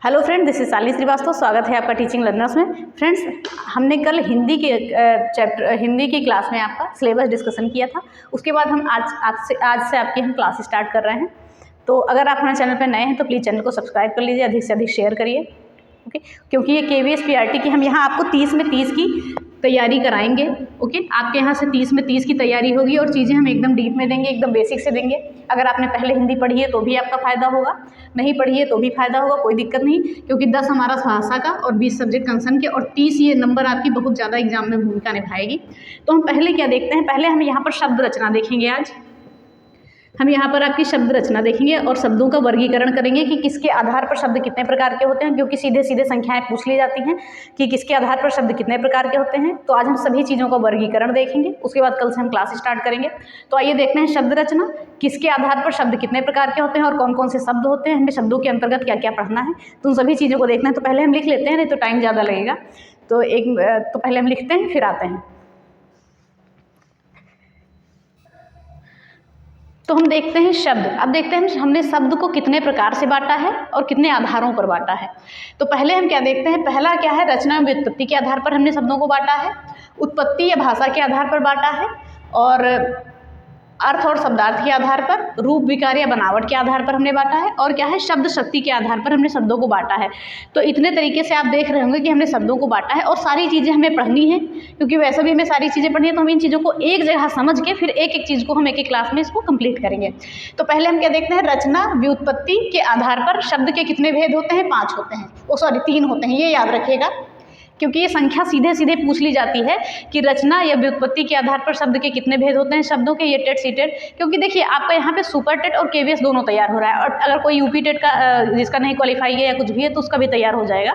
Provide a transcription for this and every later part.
Hello friend, this is Shalini Srivastava. स्वागत है आपका टीचिंग लर्नर्स में। फ्रेंड्स, हमने कल हिंदी की क्लास में आपका सिलेबस डिस्कशन किया था। उसके बाद हम आज से आपकी हम क्लास स्टार्ट कर रहे हैं। तो अगर आप हमारे चैनल पर नए हैं तो प्लीज़ चैनल को सब्सक्राइब कर लीजिए, अधिक से अधिक शेयर करिए, ओके। क्योंकि ये KVS PRT की हम यहाँ आपको 30 में 30 की तैयारी कराएंगे, ओके। आपके यहाँ से 30 में 30 की तैयारी होगी और चीज़ें हम एकदम डीप में देंगे, एकदम बेसिक से देंगे। अगर आपने पहले हिंदी पढ़ी है तो भी आपका फ़ायदा होगा, नहीं पढ़ी है तो भी फ़ायदा होगा, कोई दिक्कत नहीं। क्योंकि 10 हमारा भाषा का और 20 सब्जेक्ट कंसर्न के और 30 ये नंबर आपकी बहुत ज़्यादा एग्जाम में भूमिका निभाएगी। तो हम पहले क्या देखते हैं, पहले हम यहाँ पर शब्द रचना देखेंगे। आज हम यहाँ पर आपकी शब्द रचना देखेंगे और शब्दों का वर्गीकरण करेंगे कि किसके आधार पर शब्द कितने प्रकार के होते हैं, क्योंकि सीधे सीधे संख्याएं पूछ ली जाती हैं कि किसके आधार पर शब्द कितने प्रकार के होते हैं। तो आज हम सभी चीज़ों का वर्गीकरण देखेंगे, उसके बाद कल से हम क्लास स्टार्ट करेंगे। तो आइए देखते हैं शब्द रचना, किसके आधार पर शब्द कितने प्रकार के होते हैं और कौन कौन से शब्द होते हैं, हमें शब्दों के अंतर्गत क्या क्या पढ़ना है, तो उन सभी चीज़ों को देखना है। तो पहले हम लिख लेते हैं, नहीं तो टाइम ज़्यादा लगेगा। तो पहले हम लिखते हैं, फिर आते हैं। तो हम देखते हैं शब्द। अब देखते हैं हमने शब्द को कितने प्रकार से बांटा है और कितने आधारों पर बांटा है। तो पहले हम क्या देखते हैं, पहला क्या है, रचना एवं व्युत्पत्ति के आधार पर हमने शब्दों को बांटा है, उत्पत्ति या भाषा के आधार पर बांटा है, और अर्थ और शब्दार्थ के आधार पर, रूप विकार या बनावट के आधार पर हमने बांटा है, और क्या है, शब्द शक्ति के आधार पर हमने शब्दों को बांटा है। तो इतने तरीके से आप देख रहे होंगे कि हमने शब्दों को बांटा है और सारी चीज़ें हमें पढ़नी है, क्योंकि वैसे भी हमें सारी चीज़ें पढ़नी है। तो हम इन चीज़ों को एक जगह समझ के फिर एक एक चीज़ को हम एक एक क्लास में इसको कंप्लीट करेंगे। तो पहले हम क्या देखते हैं, रचना व्युत्पत्ति के आधार पर शब्द के कितने भेद होते हैं, 5 होते हैं, 3 होते हैं, ये याद रखिएगा, क्योंकि ये संख्या सीधे सीधे पूछ ली जाती है कि रचना या व्युत्पत्ति के आधार पर शब्द के कितने भेद होते हैं शब्दों के। ये टेट सी टेट, क्योंकि देखिए आपका यहाँ पे सुपर टेट और KVS दोनों तैयार हो रहा है, और अगर कोई UP टेट का जिसका नहीं क्वालिफाई है या कुछ भी है तो उसका भी तैयार हो जाएगा।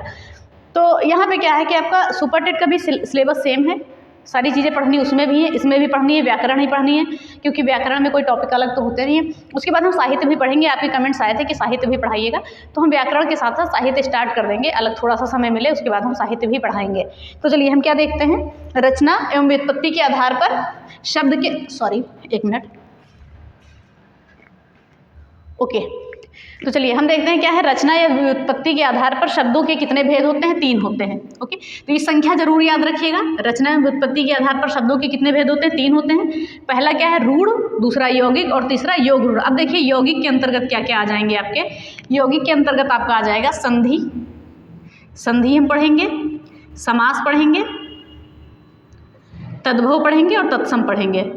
तो यहाँ पे क्या है कि आपका सुपर टेट का भी सिलेबस सेम है, सारी चीज़ें पढ़नी उसमें भी है, इसमें भी पढ़नी है, व्याकरण ही पढ़नी है, क्योंकि व्याकरण में कोई टॉपिक अलग तो होते नहीं है। उसके बाद हम साहित्य भी पढ़ेंगे। आपके कमेंट्स आए थे कि साहित्य भी पढ़ाइएगा, तो हम व्याकरण के साथ साथ साहित्य स्टार्ट कर देंगे, अलग थोड़ा सा समय मिले उसके बाद हम साहित्य भी पढ़ाएंगे। तो चलिए हम क्या देखते हैं, रचना एवं व्युत्पत्ति के आधार पर शब्द के, एक मिनट, ओके। तो चलिए हम देखते हैं क्या है, रचना या व्युत्पत्ति के आधार पर शब्दों के कितने भेद होते हैं, 3 होते हैं, ओके। तो ये संख्या जरूर याद रखिएगा, रचना एवं व्युत्पत्ति के आधार पर शब्दों के कितने भेद होते हैं, 3 होते हैं। पहला क्या है, रूढ़, दूसरा यौगिक और तीसरा योग रूढ़। अब देखिए यौगिक के अंतर्गत क्या क्या आ जाएंगे आपके, यौगिक के अंतर्गत आपका आ जाएगा संधि, संधि हम पढ़ेंगे, समास पढ़ेंगे, तद्भव पढ़ेंगे और तत्सम पढ़ेंगे,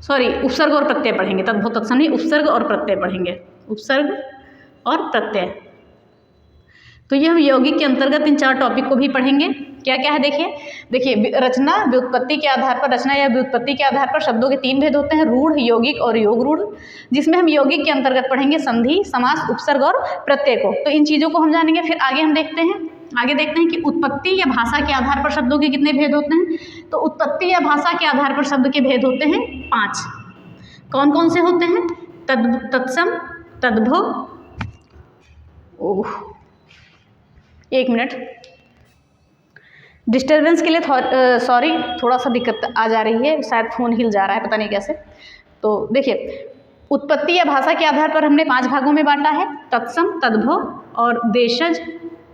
उपसर्ग और प्रत्यय पढ़ेंगे, तद्भव तत्सम नहीं, उपसर्ग और प्रत्यय पढ़ेंगे, उपसर्ग और प्रत्यय। तो ये हम यौगिक के अंतर्गत इन 4 टॉपिक को भी पढ़ेंगे। क्या क्या है देखिए रचना व्युत्पत्ति के आधार पर, रचना या व्युत्पत्ति के आधार पर शब्दों के 3 भेद होते हैं, रूढ़, यौगिक और योग रूढ़, जिसमें हम यौगिक के अंतर्गत पढ़ेंगे संधि, समास, उपसर्ग और प्रत्यय को। तो इन चीज़ों को हम जानेंगे। फिर आगे हम देखते हैं कि उत्पत्ति या भाषा के आधार पर शब्दों के कितने भेद होते हैं। तो उत्पत्ति या भाषा के आधार पर शब्द के भेद होते हैं 5। कौन कौन से होते हैं, तत्सम, तद्भव, एक मिनट, डिस्टर्बेंस के लिए थोड़ा सा दिक्कत आ जा रही है, शायद फ़ोन हिल जा रहा है, पता नहीं कैसे। तो देखिए उत्पत्ति या भाषा के आधार पर हमने 5 भागों में बांटा है, तत्सम, तद्भव और देशज,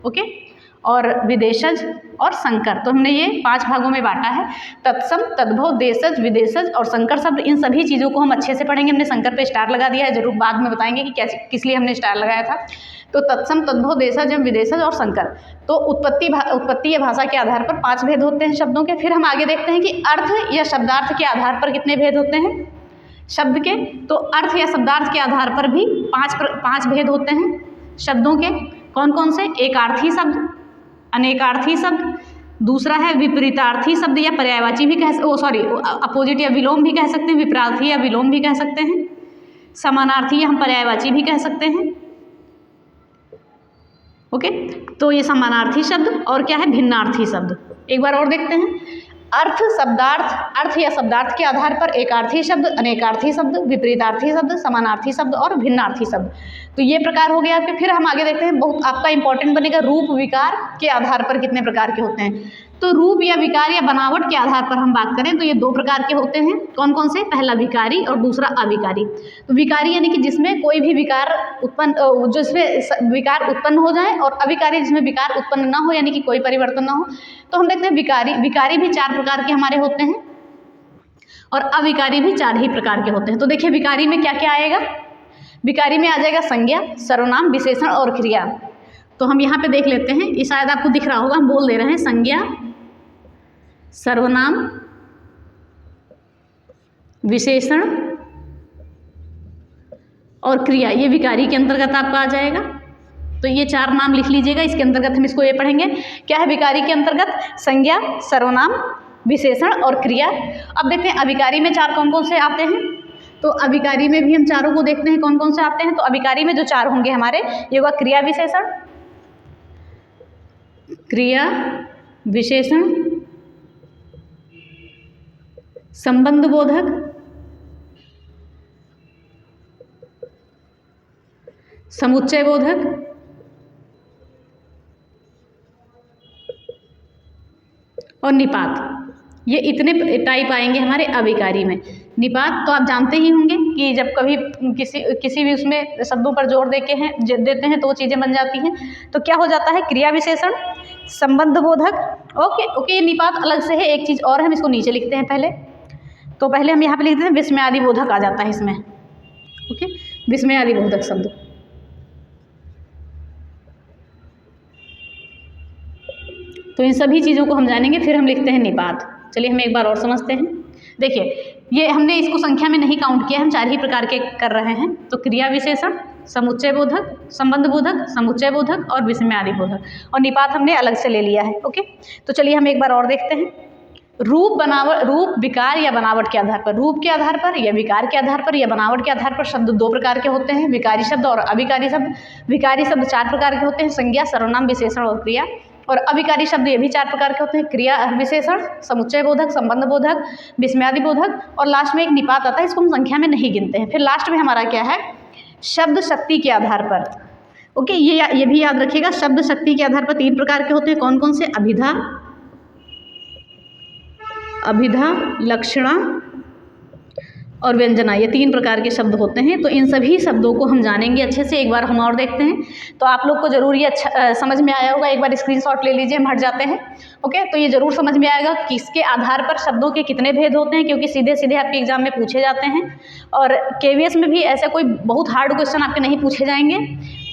ओके, और विदेशज और संकर। तो हमने ये 5 भागों में बांटा है, तत्सम, तद्भव, देशज, विदेशज और संकर शब्द। इन सभी चीज़ों को हम अच्छे से पढ़ेंगे। हमने संकर पे स्टार लगा दिया है, जरूर बाद में बताएंगे कि किस लिए हमने स्टार लगाया था। तो तत्सम, तद्भव, देशज एवं विदेशज और संकर। तो उत्पत्ति या भाषा के आधार पर 5 भेद होते हैं शब्दों के। फिर हम आगे देखते हैं कि अर्थ या शब्दार्थ के आधार पर कितने भेद होते हैं शब्द के। तो अर्थ या शब्दार्थ के आधार पर भी 5 भेद होते हैं शब्दों के। कौन कौन से, एकार्थी शब्द, अनेकार्थी शब्द, दूसरा है विपरीतार्थी शब्द या पर्यायवाची भी अपोजिट या विलोम भी कह सकते हैं, विपरार्थी या विलोम भी कह सकते हैं, समानार्थी या हम पर्यायवाची भी कह सकते हैं, ओके। तो ये समानार्थी शब्द और क्या है, भिन्नार्थी शब्द। एक बार और देखते हैं, अर्थ या शब्दार्थ के आधार पर एकार्थी शब्द, अनेकार्थी शब्द, विपरीतार्थी शब्द, समानार्थी शब्द और भिन्नार्थी शब्द। तो ये प्रकार हो गया आपके। फिर हम आगे देखते हैं, बहुत आपका इंपॉर्टेंट बनेगा, रूप विकार के आधार पर कितने प्रकार के होते हैं। तो रूप या विकार या बनावट के आधार पर हम बात करें तो ये दो प्रकार के होते हैं। कौन कौन से? पहला विकारी और दूसरा अविकारी। तो विकारी यानी कि जिसमें कोई भी विकार उत्पन्न, जिसमें विकार उत्पन्न हो जाए, और अविकारी जिसमें विकार उत्पन्न ना हो यानी कि कोई परिवर्तन ना हो। तो हम देखते हैं विकारी भी 4 प्रकार के हमारे होते हैं और अविकारी भी 4 ही प्रकार के होते हैं। तो देखिए विकारी में क्या क्या आएगा? विकारी में आ जाएगा संज्ञा, सर्वनाम, विशेषण और क्रिया। तो हम यहाँ पे देख लेते हैं, ये शायद आपको दिख रहा होगा, हम बोल दे रहे हैं संज्ञा, सर्वनाम, विशेषण और क्रिया, ये विकारी के अंतर्गत आपका आ जाएगा। तो ये 4 नाम लिख लीजिएगा, इसके अंतर्गत हम इसको ये पढ़ेंगे। क्या है विकारी के अंतर्गत? संज्ञा, सर्वनाम, विशेषण और क्रिया। अब देखते हैं अविकारी में 4 कौन कौन से आते हैं। तो अविकारी में भी हम चारों को देखते हैं कौन कौन से आते हैं। तो अविकारी में जो 4 होंगे हमारे, ये होगा क्रिया विशेषण, क्रिया विशेषण, संबंध बोधक, समुच्चय बोधक और निपात। ये इतने टाइप आएंगे हमारे अविकारी में। निपात तो आप जानते ही होंगे कि जब कभी किसी भी उसमें शब्दों पर जोर देते हैं तो वो चीज़ें बन जाती हैं। तो क्या हो जाता है? क्रिया विशेषण, संबंध बोधक। ओके, ये निपात अलग से है। एक चीज़ और हम इसको नीचे लिखते हैं पहले। तो पहले हम यहाँ पे लिखते हैं विस्मयादि बोधक आ जाता है इसमें। ओके, विस्मयादि बोधक शब्द। तो इन सभी चीज़ों को हम जानेंगे, फिर हम लिखते हैं निपात। चलिए हम एक बार और समझते हैं। देखिए ये हमने इसको संख्या में नहीं काउंट किया, हम 4 ही प्रकार के कर रहे हैं। तो क्रिया विशेषण, समुच्चय बोधक, संबंध बोधक, समुच्चय बोधक और विस्मयादि बोधक, और निपात हमने अलग से ले लिया है। ओके, तो चलिए हम एक बार और देखते हैं। रूप, विकार या बनावट के आधार पर, रूप के आधार पर या विकार के आधार पर या बनावट के आधार पर शब्द 2 प्रकार के होते हैं, विकारी शब्द और अविकारी शब्द। विकारी शब्द 4 प्रकार के होते हैं, संज्ञा, सर्वनाम, विशेषण और क्रिया। और अविकारी शब्द ये भी 4 प्रकार के होते हैं, क्रिया विशेषण, समुच्चय बोधक, संबंध बोधक, विस्मयादि बोधक, और लास्ट में एक निपात आता है, इसको हम संख्या में नहीं गिनते हैं। फिर लास्ट में हमारा क्या है? शब्द शक्ति के आधार पर। ओके, ये भी याद रखिएगा, शब्द शक्ति के आधार पर 3 प्रकार के होते हैं। कौन कौन से? अभिधा, लक्षणा और व्यंजना, ये 3 प्रकार के शब्द होते हैं। तो इन सभी शब्दों को हम जानेंगे अच्छे से। एक बार हम और देखते हैं। तो आप लोग को जरूर ये अच्छा समझ में आया होगा। एक बार स्क्रीनशॉट ले लीजिए, हम हट जाते हैं। ओके, तो ये जरूर समझ में आएगा कि किसके आधार पर शब्दों के कितने भेद होते हैं, क्योंकि सीधे सीधे आपके एग्जाम में पूछे जाते हैं। और KVS में भी ऐसा कोई बहुत हार्ड क्वेश्चन आपके नहीं पूछे जाएंगे,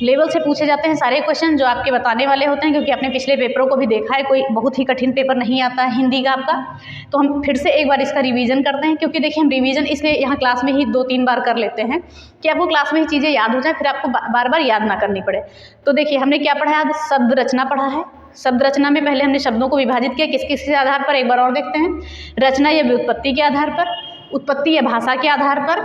लेवल से पूछे जाते हैं सारे क्वेश्चन जो आपके बताने वाले होते हैं, क्योंकि आपने पिछले पेपरों को भी देखा है, कोई बहुत ही कठिन पेपर नहीं आता है हिंदी का आपका। तो हम फिर से एक बार इसका रिवीजन करते हैं, क्योंकि देखिए हम रिवीजन इसलिए यहाँ क्लास में ही 2-3 बार कर लेते हैं कि आपको क्लास में ही चीज़ें याद हो जाए, फिर आपको बार बार याद ना करनी पड़े। तो देखिए हमने क्या पढ़ा है आज? शब्द रचना पढ़ा है। शब्द रचना में पहले हमने शब्दों को विभाजित किया किस किस के आधार पर, एक बार और देखते हैं। रचना या व्युत्पत्ति के आधार पर, उत्पत्ति या भाषा के आधार पर,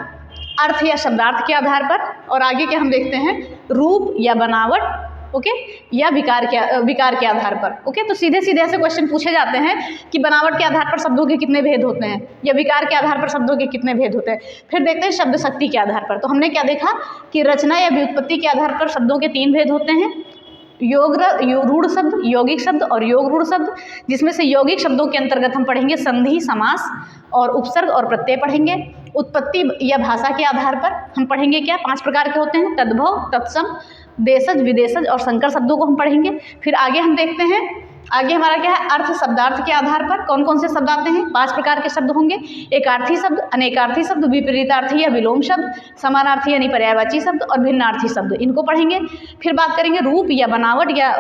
अर्थ या शब्दार्थ के आधार पर, और आगे क्या हम देखते हैं? रूप या बनावट, ओके, या विकार के आधार पर। ओके, तो सीधे सीधे ऐसे क्वेश्चन पूछे जाते हैं कि बनावट के आधार पर शब्दों के कितने भेद होते हैं या विकार के आधार पर शब्दों के कितने भेद होते हैं। फिर देखते हैं शब्द शक्ति के आधार पर। तो हमने क्या देखा कि रचना या व्युत्पत्ति के आधार पर शब्दों के 3 भेद होते हैं, रूढ़ शब्द, यौगिक शब्द और योग रूढ़ शब्द, जिसमें से यौगिक शब्दों के अंतर्गत हम पढ़ेंगे संधि, समास और उपसर्ग और प्रत्यय पढ़ेंगे। उत्पत्ति या भाषा के आधार पर हम पढ़ेंगे क्या? 5 प्रकार के होते हैं, तद्भव, तत्सम, देशज, विदेशज और संकर शब्दों को हम पढ़ेंगे। फिर आगे हम देखते हैं, आगे हमारा क्या है? अर्थ शब्दार्थ के आधार पर कौन कौन से शब्द आते हैं? 5 प्रकार के शब्द होंगे, एकार्थी शब्द, अनेकार्थी शब्द, विपरीतार्थी या विलोम शब्द, समानार्थी यानी पर्यायवाची शब्द और भिन्नार्थी शब्द, इनको पढ़ेंगे। फिर बात करेंगे रूप या बनावट या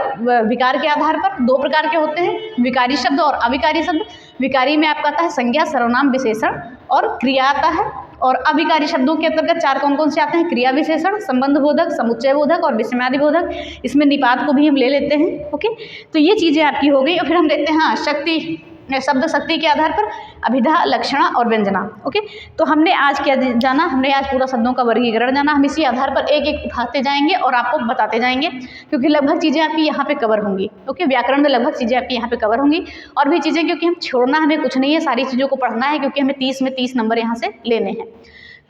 विकार के आधार पर। 2 प्रकार के होते हैं, विकारी शब्द और अविकारी शब्द। विकारी में आपका आता है संज्ञा, सर्वनाम, विशेषण और क्रिया आता है। और अविकारी शब्दों के अंतर्गत 4 कौन कौन से आते हैं? क्रिया विशेषण, संबंध बोधक, समुच्चय बोधक और विस्मयादि बोधक। इसमें निपात को भी हम ले लेते हैं। ओके, तो ये चीज़ें आपकी हो गई। और फिर हम देखते हैं हाँ शक्ति, शब्द शक्ति के आधार पर अभिधा, लक्षणा और व्यंजना। ओके, तो हमने आज क्या जाना? हमने आज पूरा शब्दों का वर्गीकरण जाना। हम इसी आधार पर एक एक उठाते जाएंगे और आपको बताते जाएंगे, क्योंकि लगभग चीज़ें आपकी यहाँ पे कवर होंगी। ओके, व्याकरण में लगभग चीज़ें आपकी यहाँ पे कवर होंगी, और भी चीज़ें, क्योंकि हम छोड़ना हमें कुछ नहीं है, सारी चीज़ों को पढ़ना है, क्योंकि हमें 30 में 30 नंबर यहाँ से लेने हैं।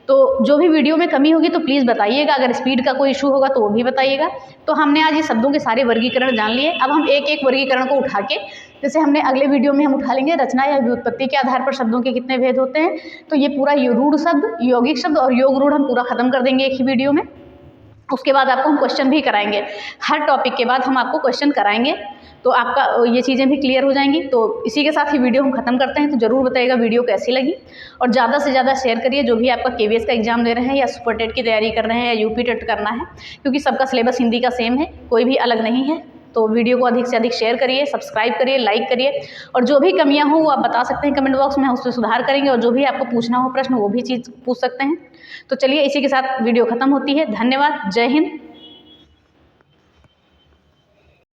तो जो भी वीडियो में कमी होगी तो प्लीज़ बताइएगा, अगर स्पीड का कोई इशू होगा तो वो भी बताइएगा। तो हमने आज ये शब्दों के सारे वर्गीकरण जान लिए। अब हम एक एक वर्गीकरण को उठा के जैसे हमने अगले वीडियो में हम उठा लेंगे रचना या व्युत्पत्ति के आधार पर शब्दों के कितने भेद होते हैं। तो ये पूरा रूढ़ शब्द, यौगिक शब्द और योग रूढ़ हम पूरा खत्म कर देंगे एक ही वीडियो में। उसके बाद आपको हम क्वेश्चन भी कराएंगे, हर टॉपिक के बाद हम आपको क्वेश्चन कराएंगे, तो आपका ये चीज़ें भी क्लियर हो जाएंगी। तो इसी के साथ ही वीडियो हम खत्म करते हैं। तो ज़रूर बताइएगा वीडियो कैसी लगी, और ज़्यादा से ज़्यादा शेयर करिए जो भी आपका KVS का एग्जाम दे रहे हैं या सुपर टेट की तैयारी कर रहे हैं या UP टेट करना है, क्योंकि सबका सिलेबस हिंदी का सेम है, कोई भी अलग नहीं है। तो वीडियो को अधिक से अधिक शेयर करिए, सब्सक्राइब करिए, लाइक करिए, और जो भी कमियां हो वो आप बता सकते हैं कमेंट बॉक्स में, उस पर सुधार करेंगे, और जो भी आपको पूछना हो प्रश्न वो भी चीज़ पूछ सकते हैं। तो चलिए इसी के साथ वीडियो खत्म होती है। धन्यवाद। जय हिंद।